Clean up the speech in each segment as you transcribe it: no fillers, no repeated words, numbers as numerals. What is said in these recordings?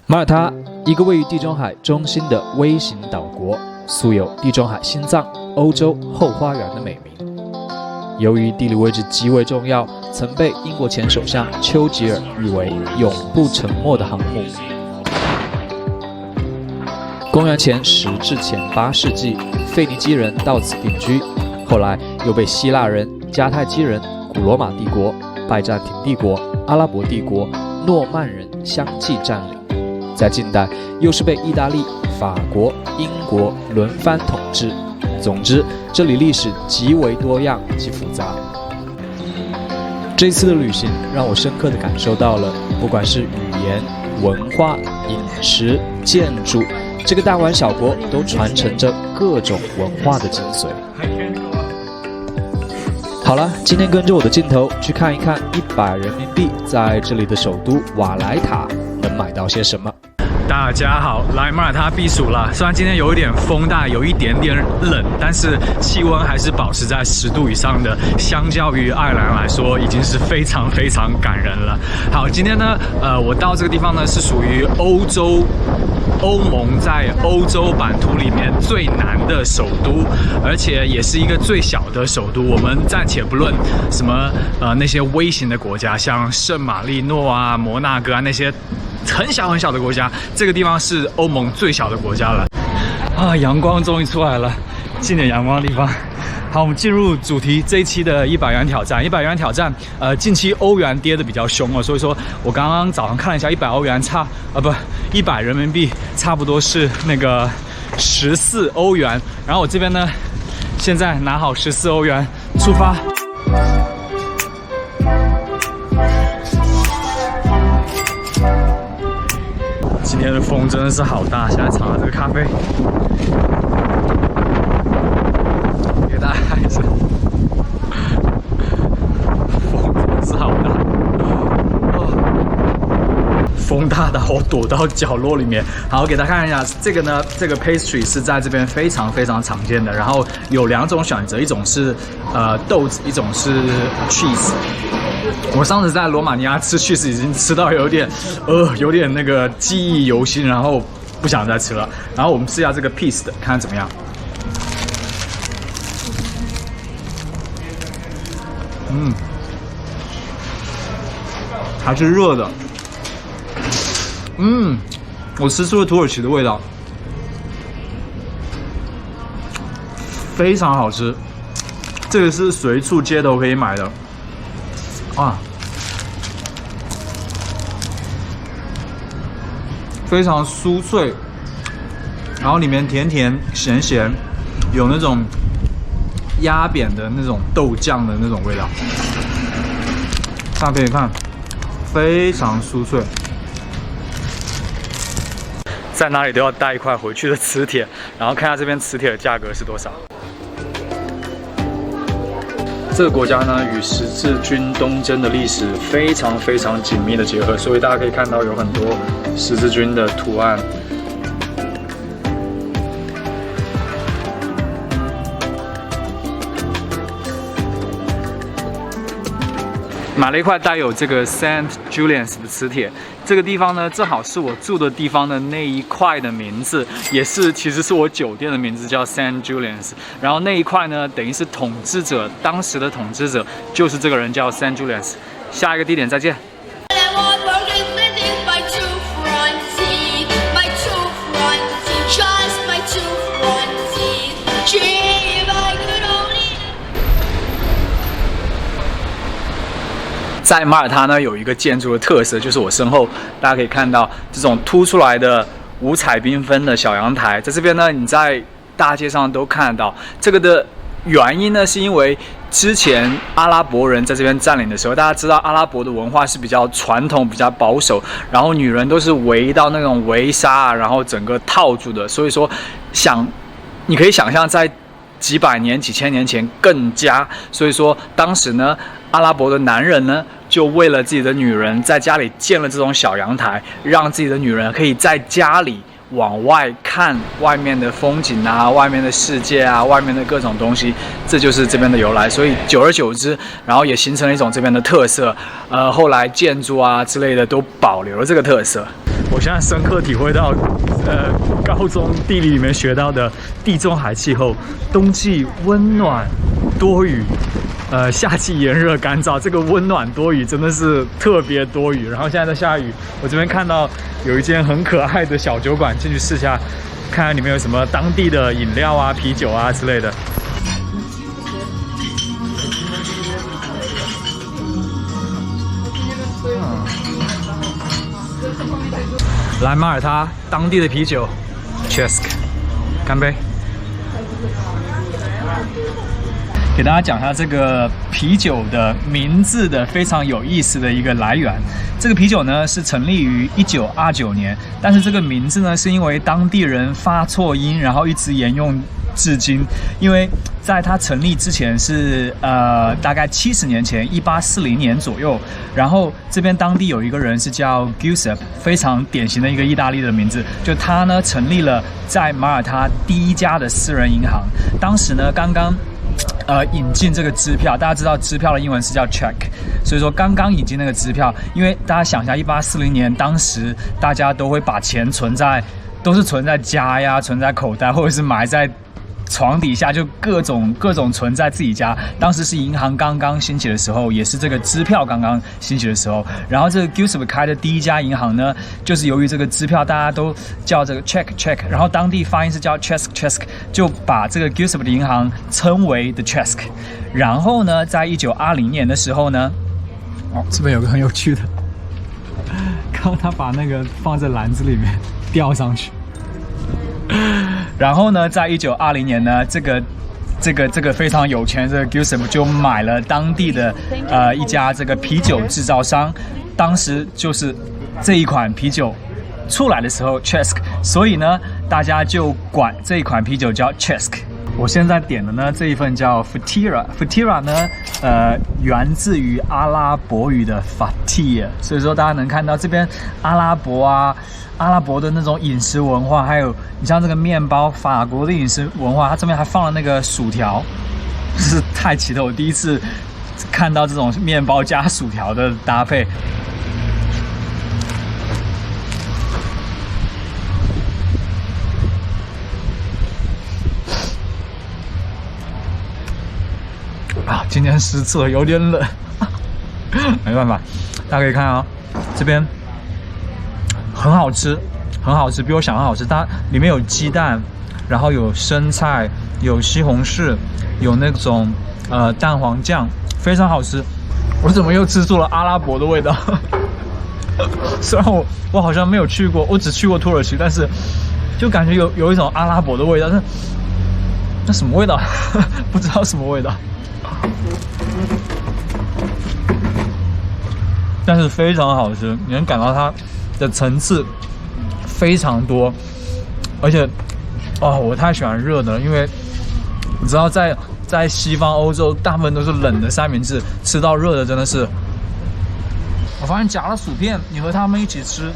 马耳他，一个位于地中海中心的微型岛国，素有“地中海心脏”、“欧洲后花园”的美名。由于地理位置极为重要，曾被英国前首相丘吉尔誉为“永不沉没的航母”。公元前10至前8世纪，腓尼基人到此定居，后来又被希腊人、迦太基人、古罗马帝国、拜占庭帝国、阿拉伯帝国、诺曼人相继占领。在近代，又是被意大利、法国、英国轮番统治。总之，这里历史极为多样及复杂。这次的旅行让我深刻地感受到了，不管是语言、文化、饮食、建筑，这个大湾小国都传承着各种文化的精髓。好了，今天跟着我的镜头去看一看100人民币在这里的首都瓦莱塔能买到些什么。大家好，来马耳他避暑了。虽然今天有一点风大，有一点点冷，但是气温还是保持在10度以上的，相较于爱尔兰来说，已经是非常非常感人了。好，今天呢，我到这个地方呢是属于欧盟在欧洲版图里面最南的首都，而且也是一个最小的首都。我们暂且不论什么那些微型的国家，像圣马力诺啊、摩纳哥啊那些很小很小的国家，这个地方是欧盟最小的国家了。啊，阳光终于出来了，近点阳光的地方。好，我们进入主题，这一期的100元挑战。100元挑战，近期欧元跌得比较凶哦，所以说我刚刚早上看了一下，100欧元100人民币差不多是那个14欧元。然后我这边呢，现在拿好14欧元，出发。今天的风真的是好大，现在尝了这个咖啡。给大家看一下，风真的是好大，风大到我躲到角落里面。好，给大家看一下这个呢，这个 pastry 是在这边非常非常常见的，然后有2种选择，一种是豆子，一种是 cheese。我上次在罗马尼亚吃 cheese 已经吃到有点那个记忆犹新，然后不想再吃了。然后我们试一下这个 piece 的，看看怎么样。还是热的。我吃出了土耳其的味道，非常好吃。这个是随处街头可以买的。非常酥脆，然后里面甜甜咸咸，有那种压扁的那种豆酱的那种味道。大家可以看，非常酥脆。在哪里都要带一块回去的磁铁，然后看下这边磁铁的价格是多少。这个国家呢，与十字军东征的历史非常非常紧密的结合，所以大家可以看到有很多十字军的图案。买了一块带有这个 Saint Julian's 的磁铁，这个地方呢，正好是我住的地方的那一块的名字，也是其实是我酒店的名字，叫 Saint Julian's。然后那一块呢，等于是统治者，当时的统治者就是这个人叫 Saint Julian's。下一个地点再见。在马耳他呢，有一个建筑的特色，就是我身后大家可以看到这种凸出来的五彩缤纷的小阳台，在这边呢，你在大街上都看得到。这个的原因呢，是因为之前阿拉伯人在这边占领的时候，大家知道阿拉伯的文化是比较传统、比较保守，然后女人都是围到那种围纱，然后整个套住的，所以说你可以想象在几百年、几千年前更加，所以说当时呢，阿拉伯的男人呢，就为了自己的女人在家里建了这种小阳台，让自己的女人可以在家里往外看外面的风景啊，外面的世界啊，外面的各种东西，这就是这边的由来。所以久而久之，然后也形成了一种这边的特色。后来建筑啊之类的都保留了这个特色。我现在深刻体会到，高中地理里面学到的地中海气候，冬季温暖多雨，夏季炎热干燥。这个温暖多雨真的是特别多雨。然后现在在下雨，我这边看到有一间很可爱的小酒馆，进去试下，看看里面有什么当地的饮料啊、啤酒啊之类的。来马耳他当地的啤酒 ，Cheers， 干杯！给大家讲一下这个啤酒的名字的非常有意思的一个来源。这个啤酒呢是成立于1929年，但是这个名字呢是因为当地人发错音，然后一直沿用至今。因为在它成立之前是大概70年前，1840年左右。然后这边当地有一个人是叫 Giuseppe， 非常典型的一个意大利的名字。就他呢成立了在马耳他第一家的私人银行。当时呢刚刚引进这个支票，大家知道支票的英文是叫 check， 所以说刚刚引进那个支票，因为大家想一下，1840年当时大家都会把钱都是存在家呀，存在口袋，或者是埋在床底下，就各种存在自己家。当时是银行刚刚兴起的时候，也是这个支票刚刚兴起的时候。然后这个 Giuseppe 开的第一家银行呢，就是由于这个支票大家都叫这个 check， 然后当地发音是叫 chesk， 就把这个 Giuseppe 的银行称为 the chesk。然后呢，在1920年的时候呢，这边有个很有趣的，看到他把那个放在篮子里面吊上去。然后呢，在1920年呢，这个非常有钱的 Giuseppe 就买了当地的一家这个啤酒制造商，当时就是这一款啤酒出来的时候 Chesk， 所以呢，大家就管这一款啤酒叫 Chesk。我现在点的呢这一份叫 Fatira 呢，源自于阿拉伯语的 Fatir， 所以说大家能看到这边阿拉伯的那种饮食文化，还有你像这个面包，法国的饮食文化，它这边还放了那个薯条，就是太奇特，我第一次看到这种面包加薯条的搭配。今天实测有点冷，没办法，大家可以看啊，这边很好吃，比我想象好吃。它里面有鸡蛋，然后有生菜，有西红柿，有那种蛋黄酱，非常好吃。我怎么又吃出了阿拉伯的味道？虽然我好像没有去过，我只去过土耳其，但是就感觉有一种阿拉伯的味道。那什么味道？不知道什么味道。但是非常好吃，你能感到它的层次非常多，而且我太喜欢热的了，因为你知道在西方欧洲大部分都是冷的三明治，吃到热的真的是，我发现夹了薯片，你和他们一起吃，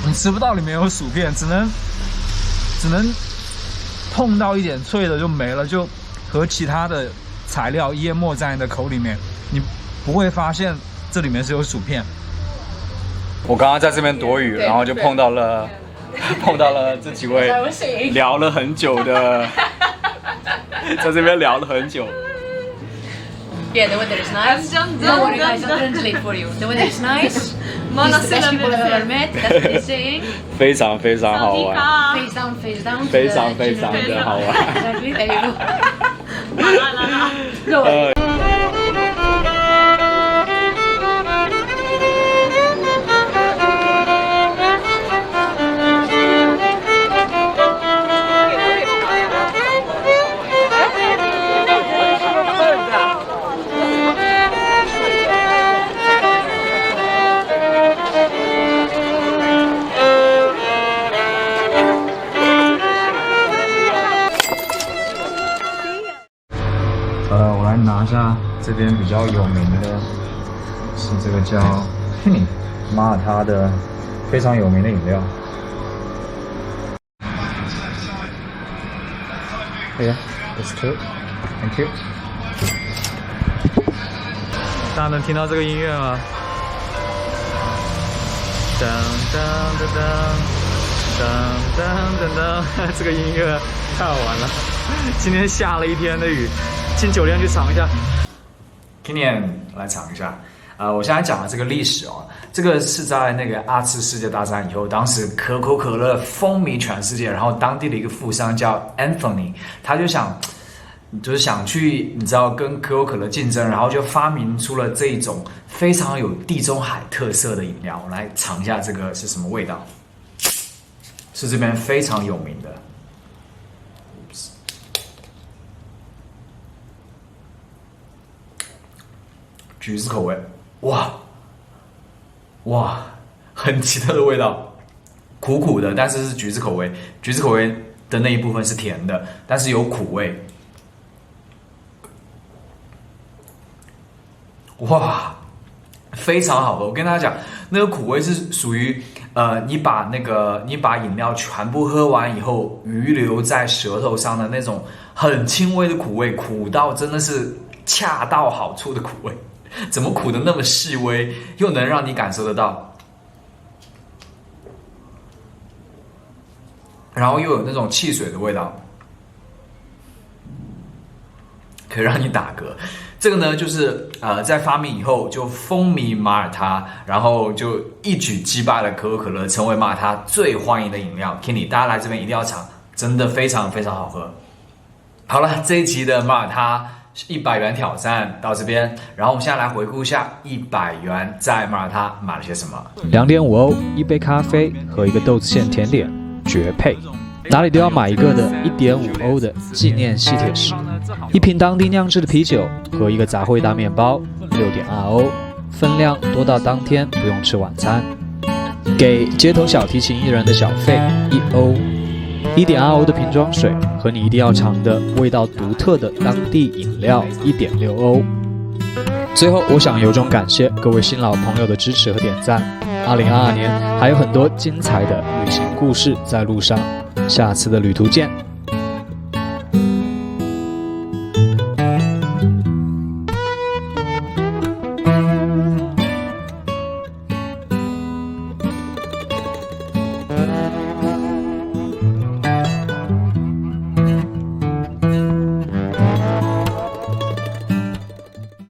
你吃不到里面有薯片，只能碰到一点脆的就没了，就和其他的材料淹没在你的口里面，你不会发现这里面是有薯片。我刚刚在这边躲雨，然后就碰到了这几位聊了很久的，在这边聊了很久。Yeah, the weather is nice. No worry, guys, I'll translate for you. The weather is nice. He's the best people I've ever met. That's what he's saying. 非常非常好玩。Face down, face down. 非常非常的好玩。Exactly. There you go. No worry. 我来拿下这边比较有名的，是这个叫 Henny， 马耳他的非常有名的饮料。Yeah, that's true. Thank you. 大家能听到这个音乐吗？噔噔噔噔噔噔噔噔，这个音乐太好玩了。今天下了一天的雨，进酒店去尝一下。今天来尝一下。我现在讲的这个历史哦，这个是在那个2次世界大战以后，当时可口可乐风靡全世界，然后当地的一个富商叫 Anthony， 他就想去，你知道跟可口可乐竞争，然后就发明出了这一种非常有地中海特色的饮料。我来尝一下这个是什么味道，是这边非常有名的。橘子口味，哇，很奇特的味道，苦苦的，但是是橘子口味。橘子口味的那一部分是甜的，但是有苦味。哇，非常好喝！我跟大家讲，那个苦味是属于你把饮料全部喝完以后，余留在舌头上的那种很轻微的苦味，苦到真的是恰到好处的苦味。怎么苦的那么细微，又能让你感受得到？然后又有那种汽水的味道，可以让你打嗝。这个呢，就是在发明以后就风靡马耳他，然后就一举击败了可口可乐，成为马耳他最欢迎的饮料。Kenny， 大家来这边一定要尝，真的非常非常好喝。好了，这一集的马耳他100元挑战到这边，然后我们现在来回顾一下100元在马耳他买了些什么。2.5欧一杯咖啡和一个豆子馅甜点，绝配。哪里都要买一个的1.5欧的纪念吸铁石，一瓶当地酿制的啤酒和一个杂烩大面包6.2欧，分量多到当天不用吃晚餐。给街头小提琴艺人的小费1欧，1.2欧的瓶装水和你一定要尝的味道独特的当地饮料1.6欧。最后，我想由衷感谢各位新老朋友的支持和点赞。2022年还有很多精彩的旅行故事在路上，下次的旅途见。